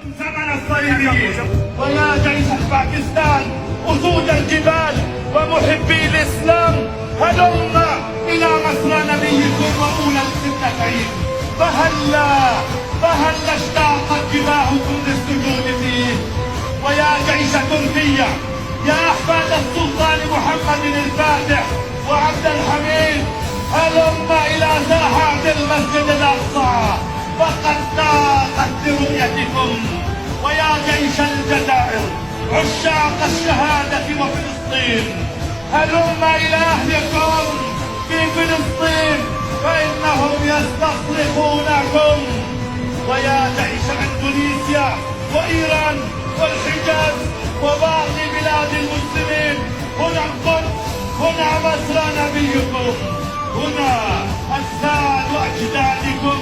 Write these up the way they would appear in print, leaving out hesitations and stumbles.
زمن الصليبيين ويا جيش باكستان أسود الجبال ومحبي الإسلام هلم إلى مصر نبيكم وأولى السنتين فهلا اشتاقت جباهكم للسجود فيه. ويا جيش تركيا يا أحفاد السلطان محمد الفاتح وعبد الحميد هلم إلى ساحات المسجد الأقصى فقد ضاقت برؤيتكم. ويا جيش الجزائر عشاق الشهادة وفلسطين هلم إلى أهلكم في فلسطين فإنهم يستصرخونكم. ويا جيش اندونيسيا وإيران والحجاز وباقي بلاد المسلمين هنا القدس هنا مصر نبيكم هنا أجساد أجدادكم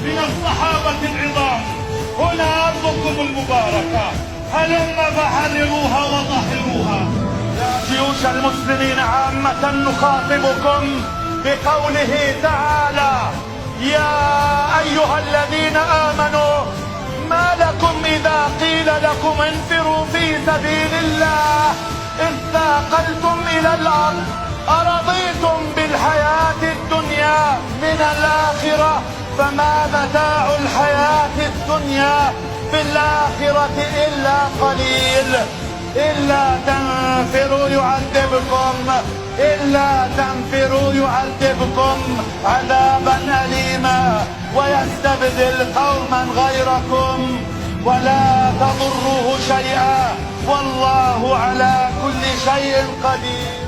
من الصحابة العظام هنا أرضكم المباركة هلم فحرروها وطهروها. يا جيوش المسلمين عامة نخاطبكم بقوله تعالى يا أيها الذين آمنوا ما لكم إذا قيل لكم انفروا في سبيل الله اثاقلتم إلى الأرض أرضيتم بالحياة الدنيا من الآخرة فما متاع الحياة الدنيا في الآخرة إلا قليل. إلا تنفروا يعذبكم عذابا أليما ويستبدل قوما غيركم ولا تضروه شيئا والله على كل شيء قدير.